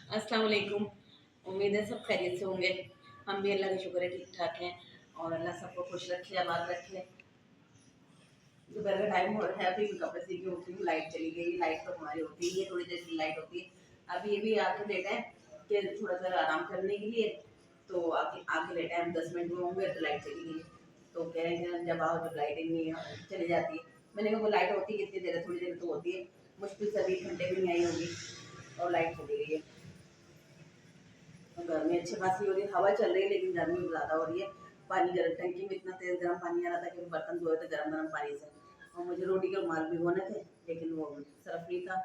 अस्सलाम वालेकुम। उम्मीद है सब खैरियत से होंगे। हम भी अल्लाह का शुक्र है ठीक ठाक हैं और अल्लाह सबको खुश रखे, आबाद रखे। दोपहर का टाइम हो रहा है, अभी मैं कपड़े सी के उठी हूँ, लाइट चली गई। लाइट तो हमारी होती ही है, थोड़ी देर की लाइट होती है। अभी ये भी आके लेटा है कि थोड़ा सा आराम करने के लिए, तो आके आके लेटा है। हम 10 मिनट में होंगे तो लाइट चली गई। तो कह रहे हैं जब आओ जब लाइट ही नहीं चली जाती है। मैंने कहा वो लाइट होती है कितनी देर है, थोड़ी देर तो होती है, मुश्किल से 20 घंटे भी नहीं आई होगी और लाइट चली गई है। गर्मी अच्छी खासी हो रही है, हवा चल रही है लेकिन गर्मी ज़्यादा हो रही है। पानी गर्म, टंकी में इतना तेज़ गर्म पानी आ रहा था कि बर्तन धोए थे गर्म गर्म पानी से। और मुझे रोटी के रुमाल भिगोने थे लेकिन वो सरफ नहीं था,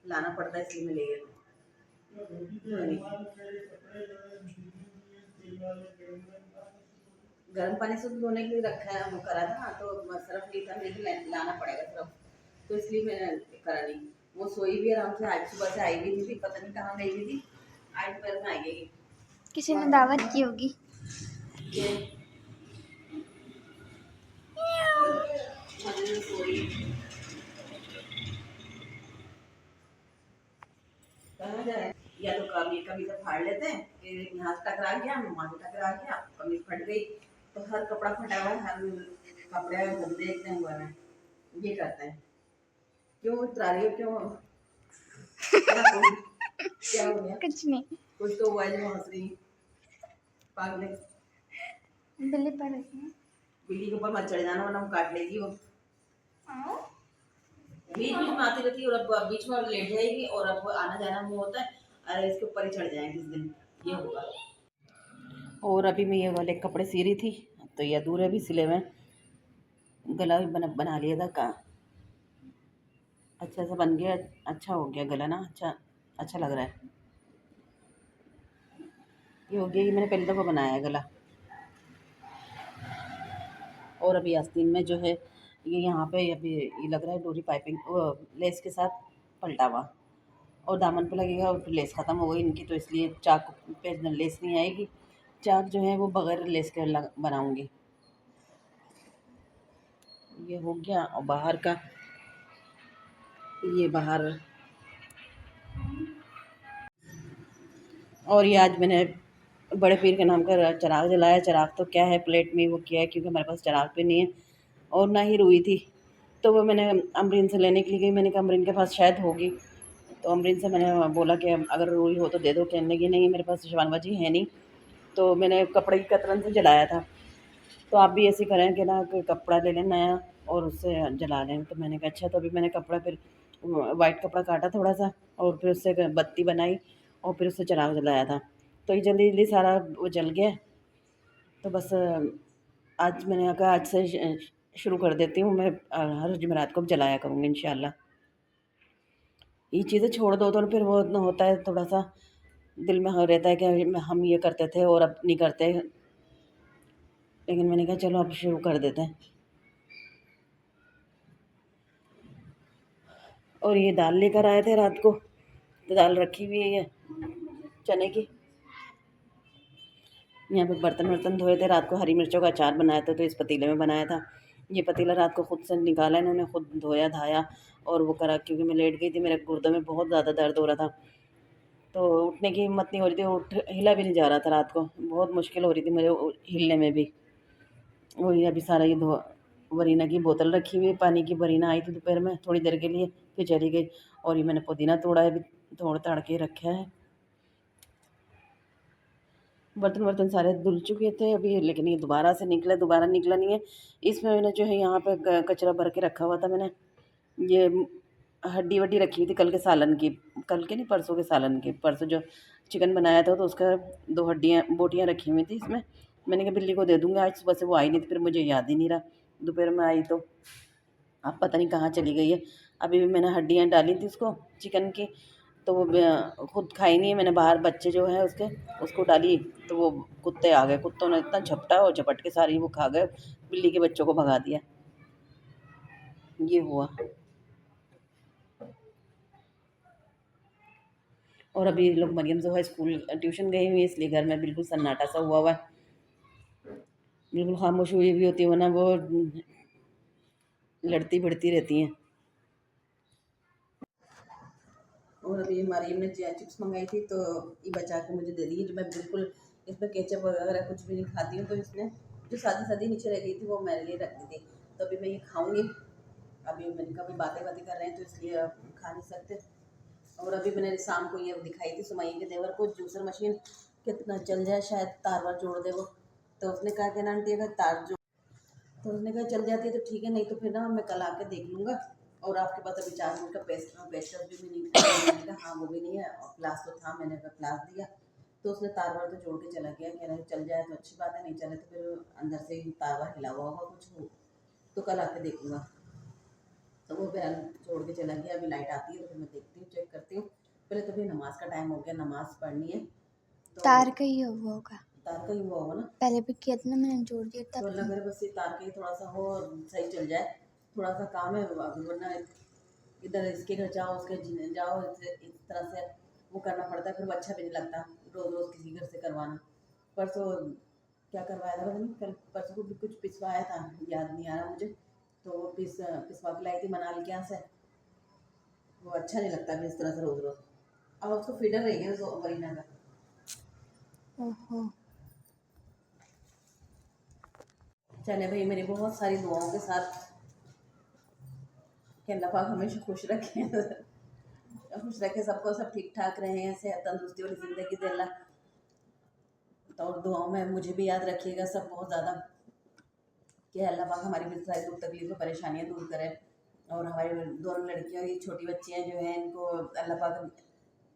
लाना पड़ता है, इसलिए मैं ले गई। गर्म पानी से धोने के लिए रखा है, वो करा था तो सरफ नहीं था, मुझे लाना पड़ेगा सरफ, तो इसलिए मैंने करा नहीं। वो सोई भी आराम से, आज सुबह से आई भी थी, पता नहीं कहाँ गई हुई थी, आज दोपहर में आई गई। किसी ने दावत की होगी। ये मजे से सोई। कहाँ जाए, या तो कभी कभी तो फाड़ लेते हैं कि यहाँ से टकरा गया, वहाँ से टकरा गया, कमीज फट गई, तो हर कपड़ा फटा हुआ है, हर कपड़े गंदे इतने हुए हैं, ये करते हैं। क्यों उतरा रही हो, क्यों क्या हो क्या हो गया? कुछ नहीं। कुछ तो हुआ है जो हंस रही पागल है। बिल्ली पड़ रही है। बिल्ली के ऊपर मत चढ़ जाना वरना वो काट लेगी। वो बीच बीच में आती रहती है और अब बीच में लेट जाएगी और अब आना जाना मुँह होता है, अरे इसके ऊपर ही चढ़ जाएंगे किस दिन, ये होगा। और अभी मैं ये वाले कपड़े सी रही थी, तो ये अधूरे भी सिले हुए, गला भी बना लिया था का, अच्छा सा बन गया, अच्छा हो गया गला ना, अच्छा अच्छा लग रहा है। ये हो गया, ये मैंने पहली दफ़ा बनाया है गला। और अभी आस्तीन में जो है ये यहाँ पे अभी ये लग रहा है डोरी पाइपिंग लेस के साथ पलटा हुआ, और दामन पे लगेगा और फिर लेस ख़त्म हो गई इनकी, तो इसलिए चाक पे लेस नहीं आएगी। चाक जो है वो बगैर लेस के बनाऊंगी। ये हो गया। और बाहर का, ये बाहर, और ये आज मैंने बड़े पीर के नाम का चिराग जलाया। चिराग तो क्या है, प्लेट में वो किया है क्योंकि हमारे पास चिराग भी नहीं है और ना ही रुई थी, तो वो मैंने अमरीन से लेने के लिए गई। मैंने कहा अमरीन के पास शायद होगी, तो अमरीन से मैंने बोला कि अगर रुई हो तो दे दो। कहने लगी नहीं मेरे पास शवानबाजी है नहीं, तो मैंने कपड़े की कतरन से जलाया था। तो आप भी ऐसे करें कि ना कोई कपड़ा ले लें नया और उससे जला लें। तो मैंने कहा अच्छा, तो अभी मैंने कपड़ा फिर वाइट कपड़ा काटा थोड़ा सा और फिर उससे बत्ती बनाई और फिर उससे चिराग जलाया था, तो ये जल्दी जल्दी सारा वो जल गया। तो बस आज मैंने कहा आज से शुरू कर देती हूँ मैं, हर जुमेरात को जलाया करूँगी इंशाल्लाह। ये चीज़ें छोड़ दो तो फिर वो होता है थोड़ा सा दिल में हो रहता है कि हम ये करते थे और अब नहीं करते, लेकिन मैंने कहा चलो अब शुरू कर देते हैं। और ये दाल लेकर आए थे रात को, तो दाल रखी हुई है चने की। यहाँ पे बर्तन वर्तन धोए थे रात को, हरी मिर्चों का अचार बनाया था तो इस पतीले में बनाया था। ये पतीला रात को खुद से निकाला इन्होंने, खुद धोया धाया और वो करा, क्योंकि मैं लेट गई थी, मेरे गुर्दे में बहुत ज़्यादा दर्द हो रहा था, तो उठने की हिम्मत नहीं हो रही थी, हिला भी नहीं जा रहा था रात को, बहुत मुश्किल हो रही थी मुझे हिलने में भी। वही अभी सारा ये धो, वरीना की बोतल रखी हुई है पानी की, वरीना आई थी दोपहर में थोड़ी देर के लिए फिर चली गई। और ये मैंने पुदीना तोड़ा है, अभी तोड़ ताड़ के रखा है। बर्तन वर्तन सारे धुल चुके थे अभी, लेकिन ये दोबारा निकला नहीं है। इसमें मैंने जो है यहाँ पे कचरा भर के रखा हुआ था मैंने, ये हड्डी वड्डी रखी हुई थी कल के सालन की, कल के नहीं परसों के सालन की, परसों जो चिकन बनाया था तो उसका 2 हड्डियाँ बोटियाँ रखी हुई थी इसमें। मैंने कहा बिल्ली को दे दूँगी, आज सुबह से वो आई नहीं थी, फिर मुझे याद ही नहीं रहा, दोपहर में आई तो अब पता नहीं कहाँ चली गई है। अभी भी मैंने हड्डियाँ डाली थी उसको चिकन की, तो वो खुद खाई नहीं है। मैंने बाहर बच्चे जो है उसके, उसको डाली तो वो कुत्ते आ गए, कुत्तों ने इतना झपटा और झपट के सारी वो खा गए, बिल्ली के बच्चों को भगा दिया, ये हुआ। और अभी लोग मरियम जो है स्कूल ट्यूशन गई हुई है, इसलिए घर में बिल्कुल सन्नाटा सा हुआ हुआ है, बिल्कुल खामोश हुई भी होती है, वरना वो लड़ती भिड़ती रहती हैं। और अभी मरीम ने चिप्स मंगाई थी तो ये बचा के मुझे दे दी, जो मैं बिल्कुल इसमें केचप वगैरह कुछ भी नहीं खाती हूँ, तो इसने जो सादी सादी नीचे रह गई थी वो मेरे लिए रख दी थी। तो अभी मैं ये खाऊंगी। अभी मैंने कभी बातें बातें कर रहे हैं तो इसलिए अब खा नहीं सकते। और अभी मैंने शाम को ये दिखाई थी सुमैया के देवर को जूसर मशीन, कितना चल जाए, शायद तार वार जोड़ दे वो। तो उसने कहा कि ना आंटी अगर तार जो, तो उसने कहा चल जाती है तो ठीक है, नहीं तो फिर ना मैं कल आके देख लूँगा। और आपके पास अभी 4 मिनट का पेस्ट भी नहीं है। मैंने कहा हाँ वो भी नहीं है, और प्लास तो था, मैंने अगर प्लास दिया तो उसने तार वार तो जोड़ के चला गया। कह रहा है चल जाए तो अच्छी बात है, नहीं चले तो फिर अंदर से ही तार वार हिला हुआ होगा कुछ हो, तो कल आके देखूँगा। तो वो फिर छोड़ के चला गया। अभी लाइट आती है तो फिर मैं देखती हूँ, चेक करती हूँ। पहले तो फिर नमाज का टाइम हो गया, नमाज पढ़नी है तो तार का ही हुआ होगा, तार का ही हुआ होगा ना। पहले भी किया था ना, मैंने जोड़ दिया तो तब। अल्लाह करे बस ये तार का ही थोड़ा सा हो और सही चल जाए। थोड़ा सा काम है अभी, वरना इधर इसके घर जाओ उसके जाओ, इस तरह से वो करना पड़ता है, फिर वो अच्छा भी नहीं लगता रोज़ रोज़ किसी घर से करवाना। परसों क्या करवाया था पता नहीं, कल परसों को भी कुछ पिसवाया था, याद नहीं आ रहा मुझे। तो वो पिसवा के लाई थी मनाली के यहाँ से। वो अच्छा नहीं लगता फिर इस तरह से रोज़ रोज़। अब उसको फीडर रही है जो मरीना का। ओहो। चले भाई, मेरी बहुत सारी दुआओं के साथ कि अल्लाह पाक हमेशा खुश रखे, खुश रखे सबको, सब ठीक ठाक रहे, सेहत तंदुरुस्ती वाली ज़िंदगी दे अल्लाह। तो और दुआओं में मुझे भी याद रखिएगा सब बहुत ज़्यादा, कि अल्लाह पाक हमारी भी सारी दुख तकलीफ़ परेशानियाँ दूर करे। और हमारी दोनों लड़कियाँ, ये छोटी बच्चियाँ जो हैं, इनको अल्लाह पाक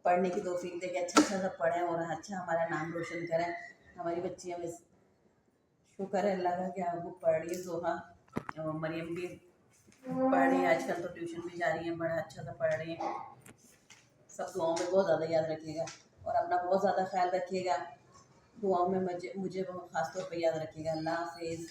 पढ़ने की तौफीक दे के अच्छा अच्छा सब पढ़ें और अच्छा हमारा नाम रोशन करें। हमारी बच्चियाँ बस शुक्र है अल्लाह का कि वो पढ़ रही है, जोहा और मरियम भी पढ़ रही है, आजकल तो ट्यूशन भी जा रही हैं, बड़ा अच्छा सा पढ़ रही हैं। सब दुआओं में बहुत ज़्यादा याद रखिएगा और अपना बहुत ज़्यादा ख्याल रखिएगा। दुआओं में मुझे बहुत ख़ास तौर पे याद रखिएगा। अल्लाह हाफिज़।